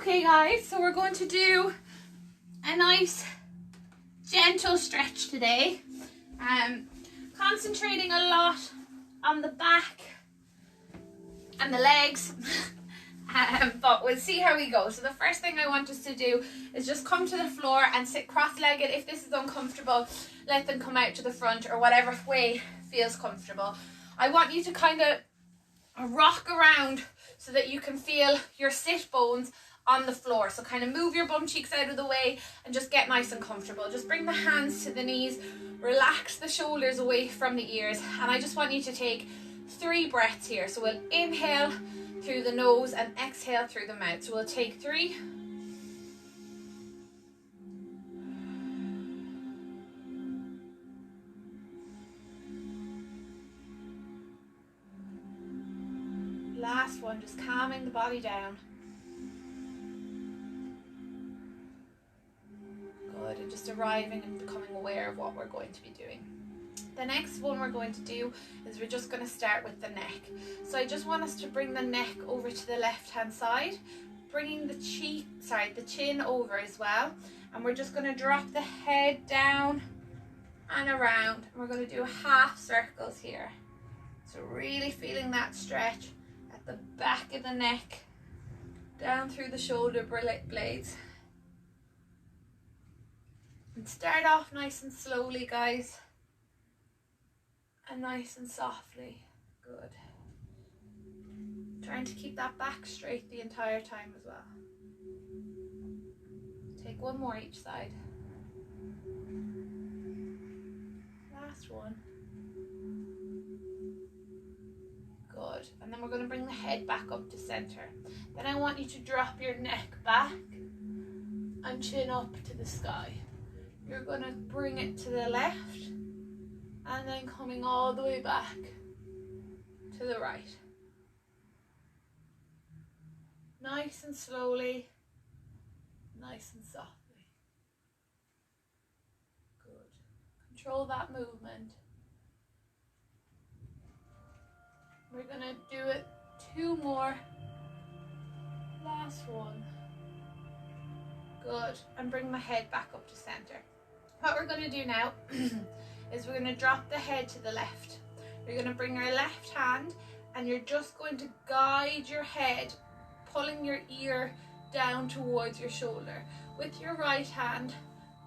Okay guys, so we're going to do a nice gentle stretch today. Concentrating a lot on the back and the legs. But we'll see how we go. So the first thing I want us to do is just come to the floor and sit cross-legged. If this is uncomfortable, let them come out to the front or whatever way feels comfortable. I want you to kind of rock around so that you can feel your sit bones on the floor. So kind of move your bum cheeks out of the way and just get nice and comfortable. Just bring the hands to the knees, relax the shoulders away from the ears, and I just want you to take 3 breaths here. So we'll inhale through the nose and exhale through the mouth. So we'll take 3. Last one, just calming the body down. Good, and just arriving and becoming aware of what we're going to be doing. The next one we're going to do is we're just going to start with the neck. So I just want us to bring the neck over to the left hand side, bringing the chin over as well. And we're just going to drop the head down and around. And we're going to do half circles here. So really feeling that stretch at the back of the neck, down through the shoulder blades. And start off nice and slowly, guys. And nice and softly. Good. Trying to keep that back straight the entire time as well. Take 1 more each side. Last one. Good. And then we're going to bring the head back up to center. Then I want you to drop your neck back and chin up to the sky. You're going to bring it to the left and then coming all the way back to the right. Nice and slowly, nice and softly. Good. Control that movement. We're going to do it 2 more. Last one. Good. And bring the head back up to center. What we're going to do now is we're going to drop the head to the left. You're going to bring your left hand and you're just going to guide your head, pulling your ear down towards your shoulder. With your right hand,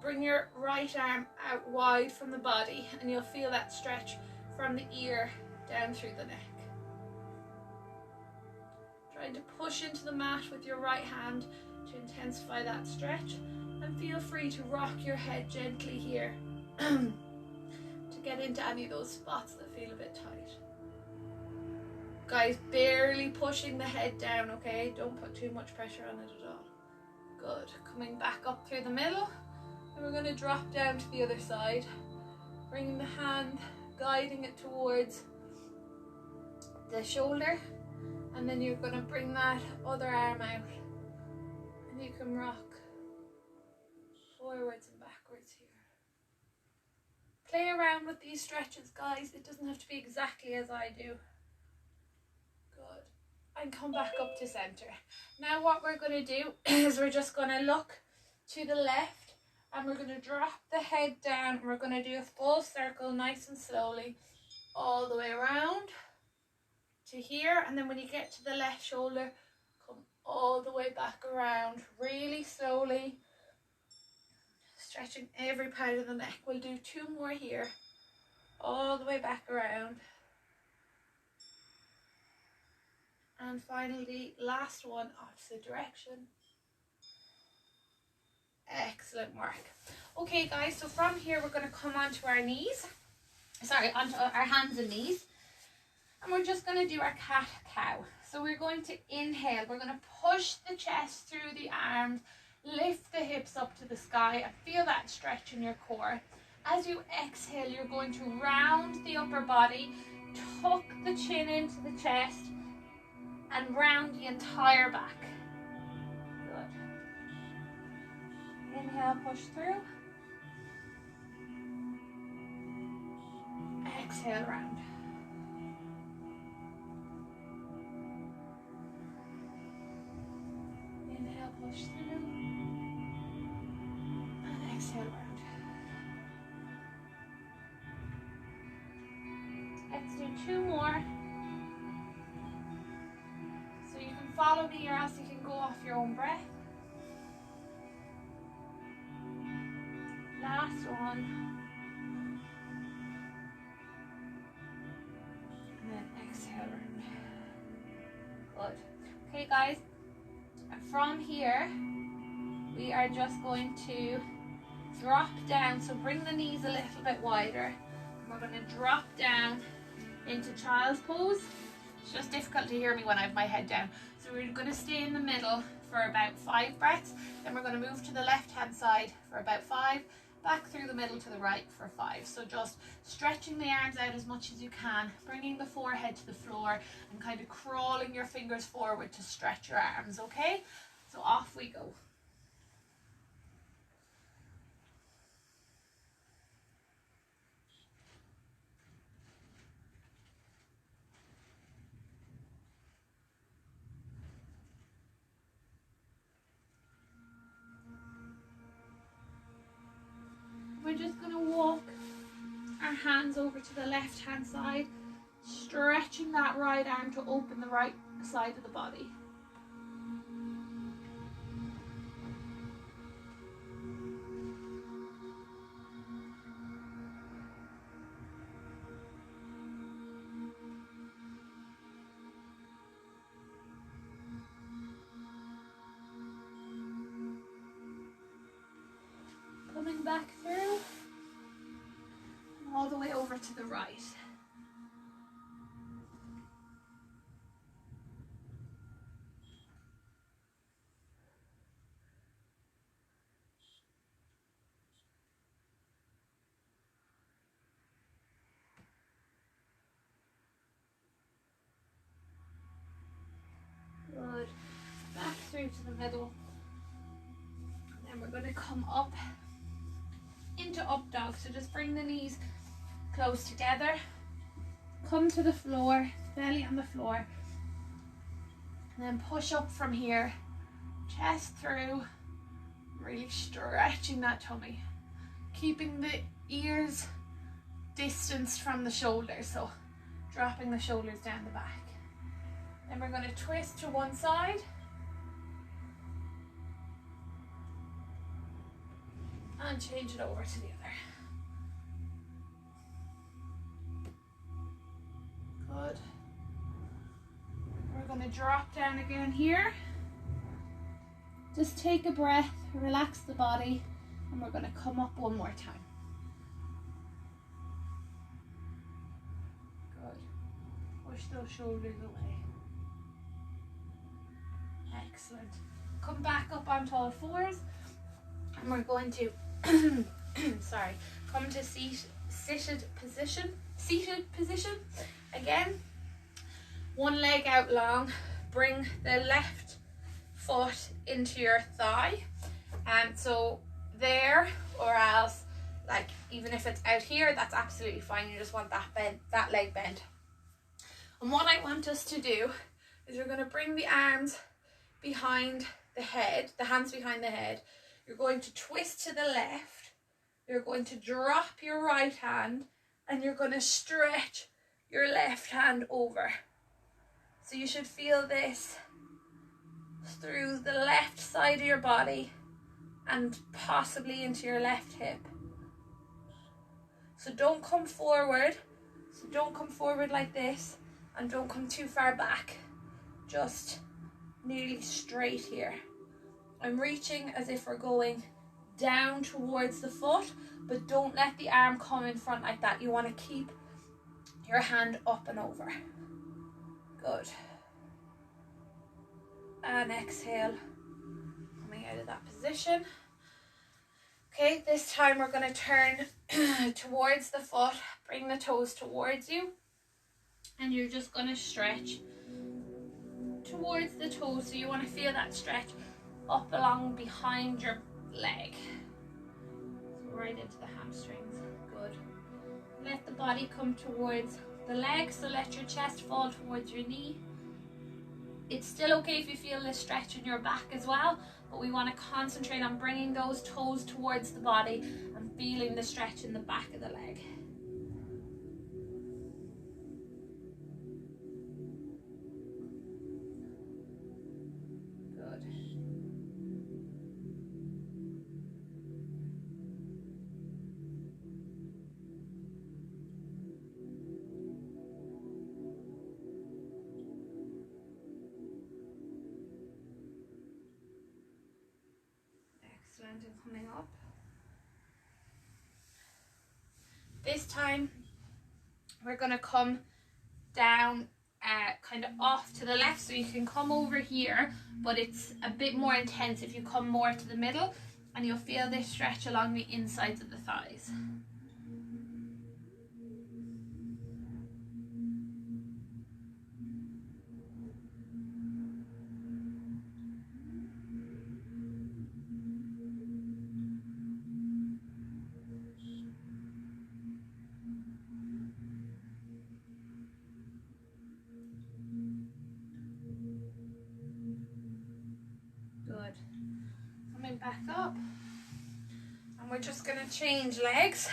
bring your right arm out wide from the body and you'll feel that stretch from the ear down through the neck. Trying to push into the mat with your right hand to intensify that stretch, and feel free to rock your head gently here to get into any of those spots that feel a bit tight. Guys, barely pushing the head down, okay? Don't put too much pressure on it at all. Good. Coming back up through the middle, and we're going to drop down to the other side, bringing the hand, guiding it towards the shoulder, and then you're going to bring that other arm out, and you can rock forwards and backwards here. Play around with these stretches, guys. It doesn't have to be exactly as I do. Good. And come back up to center. Now what we're going to do is we're just going to look to the left and we're going to drop the head down. We're going to do a full circle nice and slowly all the way around to here, and then when you get to the left shoulder, come all the way back around really slowly, stretching every part of the neck. We'll do 2 more here, all the way back around, and finally last one, opposite direction. Excellent work. Okay guys, so from here we're going to come onto our knees, onto our hands and knees. And we're just going to do our cat-cow. So we're going to inhale. We're going to push the chest through the arms, lift the hips up to the sky, and feel that stretch in your core. As you exhale, you're going to round the upper body, tuck the chin into the chest, and round the entire back. Good. Inhale, push through. Exhale, round. Inhale, push through. And exhale round. Let's do 2 more. So you can follow me or else you can go off your own breath. Last one. And then exhale round. Good. Okay guys, from here we are just going to drop down. So bring the knees a little bit wider. And we're going to drop down into child's pose. It's just difficult to hear me when I have my head down. So we're going to stay in the middle for about 5 breaths. Then we're going to move to the left hand side for about 5. Back through the middle to the right for 5. So just stretching the arms out as much as you can, bringing the forehead to the floor and kind of crawling your fingers forward to stretch your arms, okay? So off we go. We're just going to walk our hands over to the left hand side, stretching that right arm to open the right side of the body. Coming back through, all the way over to the right. Good. Back through to the middle. And then we're going to come up into up dog. So just bring the knees close together. Come to the floor, belly on the floor. And then push up from here. Chest through. Really stretching that tummy. Keeping the ears distanced from the shoulders. So dropping the shoulders down the back. Then we're going to twist to one side. And change it over to the other. Good. We're going to drop down again here. Just take a breath, relax the body, and we're going to come up one more time. Good. Push those shoulders away. Excellent. Come back up onto all fours, and we're going to come to seated position again. One leg out long, bring the left foot into your thigh, and so there, or else like even if it's out here, that's absolutely fine. You just want that leg bent. And what I want us to do is we're going to bring the arms behind the head, the hands behind the head. You're going to twist to the left, you're going to drop your right hand, and you're going to stretch your left hand over. So you should feel this through the left side of your body and possibly into your left hip. So don't come forward. So don't come forward like this, and don't come too far back. Just nearly straight here. I'm reaching as if we're going down towards the foot, but don't let the arm come in front like that. You want to keep your hand up and over. Good. And exhale, coming out of that position. Okay, this time we're going to turn towards the foot, bring the toes towards you, and you're just going to stretch towards the toes. So you want to feel that stretch up along behind your leg, so right into the hamstrings. Good. Let the body come towards the leg, so let your chest fall towards your knee. It's still okay if you feel this stretch in your back as well, but we want to concentrate on bringing those toes towards the body and feeling the stretch in the back of the leg. Good. Excellent, and coming up. This time we're going to come down kind of off to the left, so you can come over here, but it's a bit more intense if you come more to the middle, and you'll feel this stretch along the insides of the thighs. Good. Coming back up, and we're just going to change legs.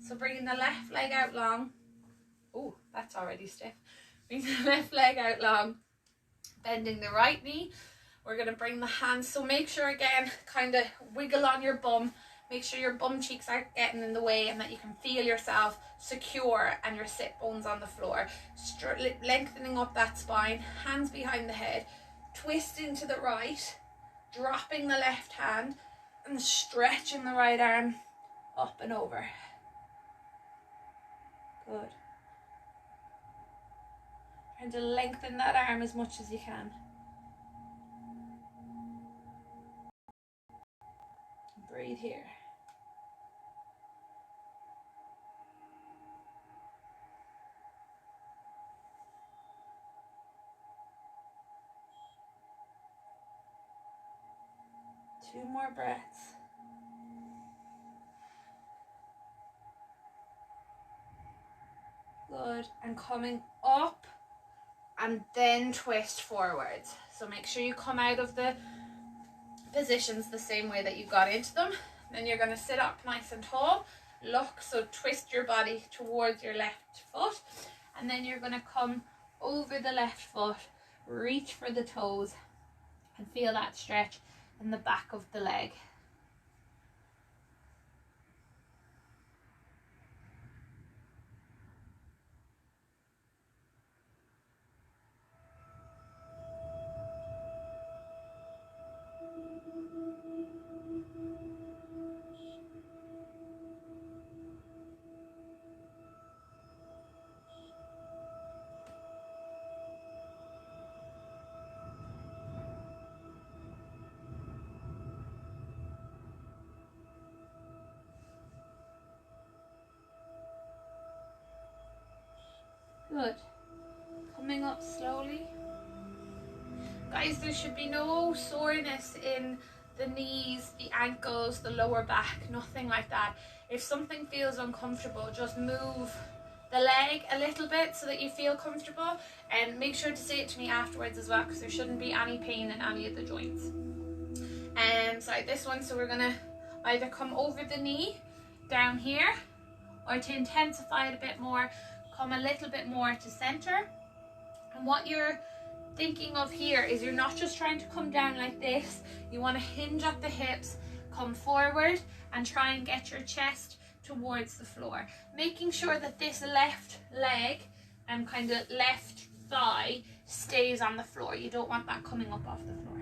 So bringing the left leg out long. Oh, that's already stiff. Bring the left leg out long, bending the right knee. We're going to bring the hands, so make sure again, kind of wiggle on your bum. Make sure your bum cheeks aren't getting in the way, and that you can feel yourself secure and your sit bones on the floor. Lengthening up that spine, hands behind the head, twisting to the right, dropping the left hand and stretching the right arm up and over. Good. Trying to lengthen that arm as much as you can. Breathe here. Two more breaths. Good. And coming up and then twist forwards. So make sure you come out of the positions the same way that you got into them. Then you're going to sit up nice and tall. Look, so twist your body towards your left foot. And then you're going to come over the left foot, reach for the toes, and feel that stretch in the back of the leg. Good. Coming up slowly. Guys, there should be no soreness in the knees, the ankles, the lower back, nothing like that. If something feels uncomfortable, just move the leg a little bit so that you feel comfortable, and make sure to say it to me afterwards as well, because there shouldn't be any pain in any of the joints. So like this one, so we're gonna either come over the knee down here, or to intensify it a bit more, come a little bit more to center. And what you're thinking of here is you're not just trying to come down like this. You want to hinge at the hips, come forward, and try and get your chest towards the floor, making sure that this left leg and kind of left thigh stays on the floor. You don't want that coming up off the floor.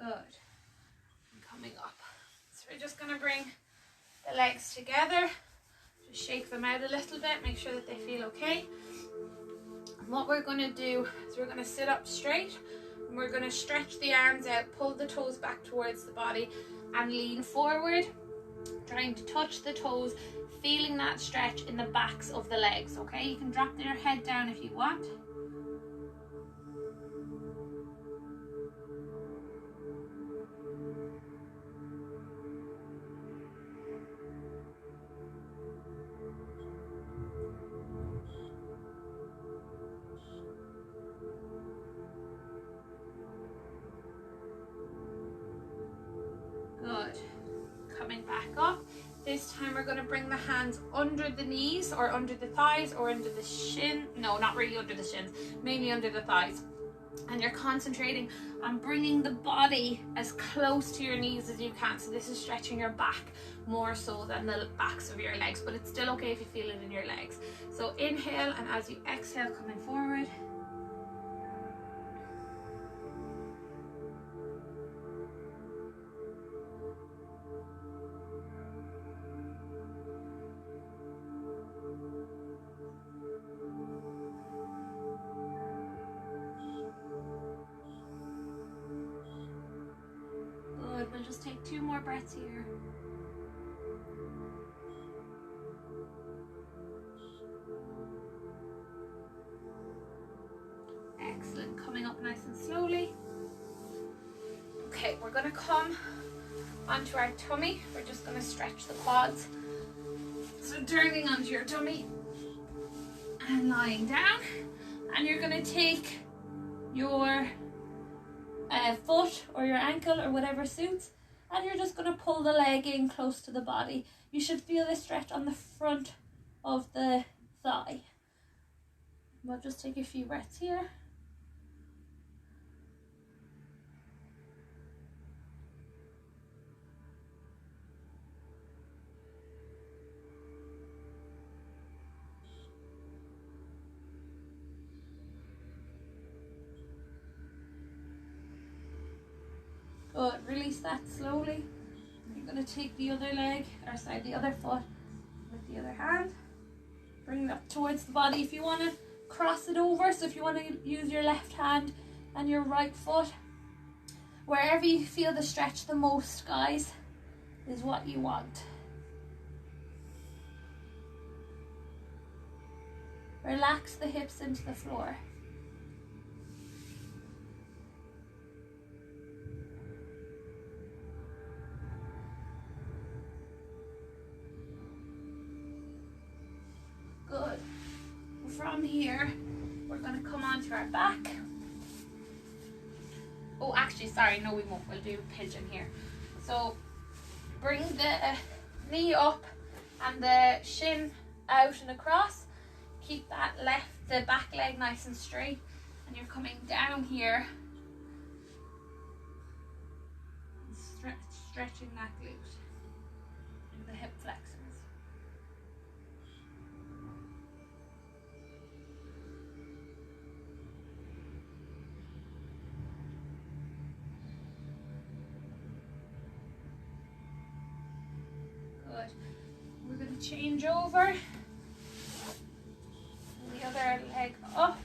Good. And coming up. So we're just going to bring the legs together. Just shake them out a little bit. Make sure that they feel okay. And what we're going to do is we're going to sit up straight. And we're going to stretch the arms out. Pull the toes back towards the body. And lean forward. Trying to touch the toes, feeling that stretch in the backs of the legs, okay? You can drop your head down if you want. Good. Coming back up. This time we're going to bring the hands under the knees or under the thighs or under the shin. No, not really under the shins, mainly under the thighs. And you're concentrating on bringing the body as close to your knees as you can. So this is stretching your back more so than the backs of your legs, but it's still okay if you feel it in your legs. So inhale, and as you exhale, coming forward. We'll just take 2 more breaths here. Excellent. Coming up nice and slowly. Okay, we're going to come onto our tummy. We're just going to stretch the quads. So turning onto your tummy and lying down. And you're going to take your foot or your ankle or whatever suits, and you're just going to pull the leg in close to the body. You should feel this stretch on the front of the thigh. We'll just take a few breaths here. Good. Release that slowly. You're going to take the other leg, or sorry, the other foot with the other hand. Bring it up towards the body. If you want to cross it over, so if you want to use your left hand and your right foot, wherever you feel the stretch the most, guys, is what you want. Relax the hips into the floor. Good. From here, we're going to come onto our back. Oh, actually, sorry, no, we won't. We'll do pigeon here. So, bring the knee up and the shin out and across. Keep the back leg nice and straight. And you're coming down here. Stretching that glute and the hip flexors. Good. We're going to change over. The other leg up.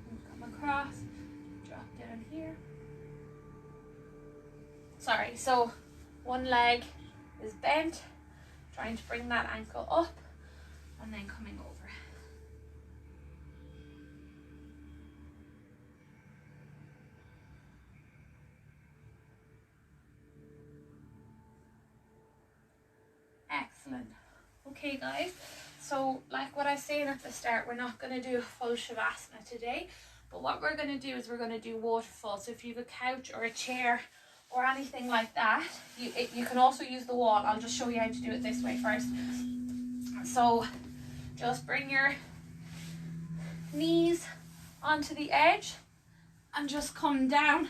And come across. Drop down here. Sorry, so one leg is bent. Trying to bring that ankle up. And then coming over. Excellent. Okay guys, so like what I was saying at the start, we're not going to do a full Shavasana today, but what we're going to do is we're going to do waterfall. So if you have a couch or a chair or anything like that, you can also use the wall. I'll just show you how to do it this way first. So just bring your knees onto the edge and just come down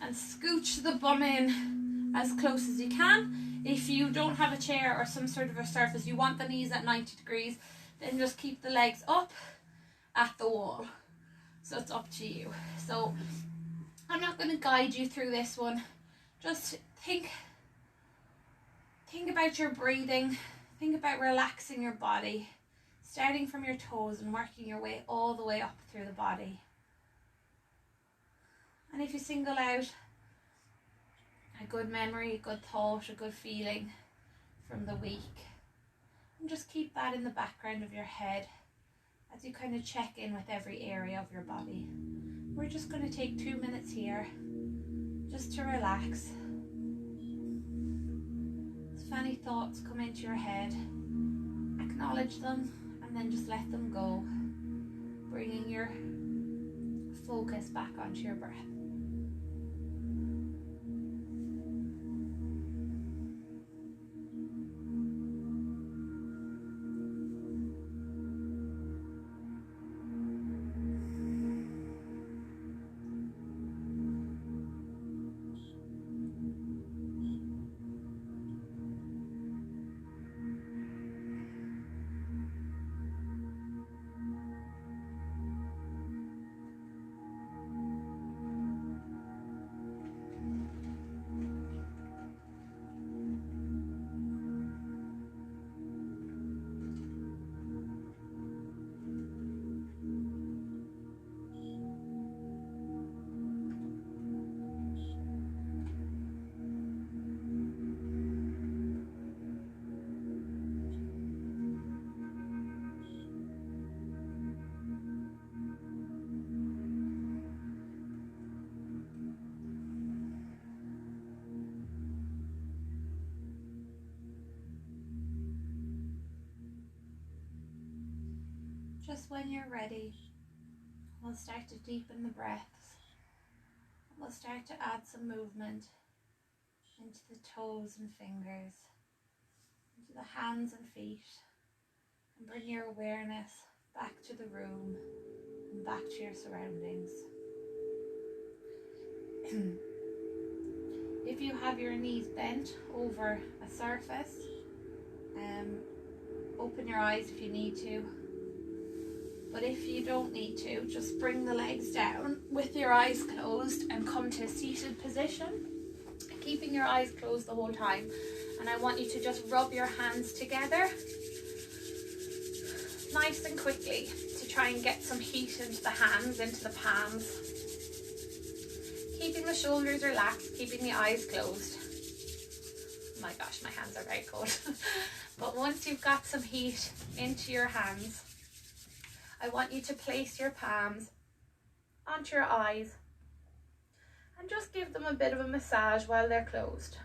and scooch the bum in as close as you can. If you don't have a chair or some sort of a surface, you want the knees at 90 degrees, then just keep the legs up at the wall. So it's up to you. So I'm not going to guide you through this one. Just think about your breathing. Think about relaxing your body, starting from your toes and working your way all the way up through the body. And if you single out a good memory, a good thought, a good feeling, from the week. And just keep that in the background of your head as you kind of check in with every area of your body. We're just going to take 2 minutes here just to relax. If any thoughts come into your head, acknowledge them and then just let them go, bringing your focus back onto your breath. Just when you're ready, we'll start to deepen the breaths. We'll start to add some movement into the toes and fingers, into the hands and feet, and bring your awareness back to the room and back to your surroundings. If you have your knees bent over a surface, open your eyes if you need to. But if you don't need to, just bring the legs down with your eyes closed and come to a seated position, keeping your eyes closed the whole time. And I want you to just rub your hands together nice and quickly to try and get some heat into the hands, into the palms. Keeping the shoulders relaxed, keeping the eyes closed. Oh my gosh, my hands are very cold. But once you've got some heat into your hands, I want you to place your palms onto your eyes and just give them a bit of a massage while they're closed.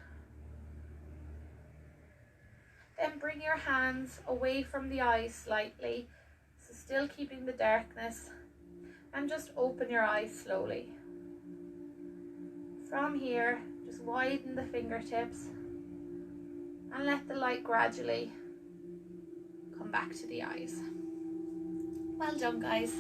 Then bring your hands away from the eyes slightly, so still keeping the darkness, and just open your eyes slowly. From here, just widen the fingertips and let the light gradually come back to the eyes. Well done, guys.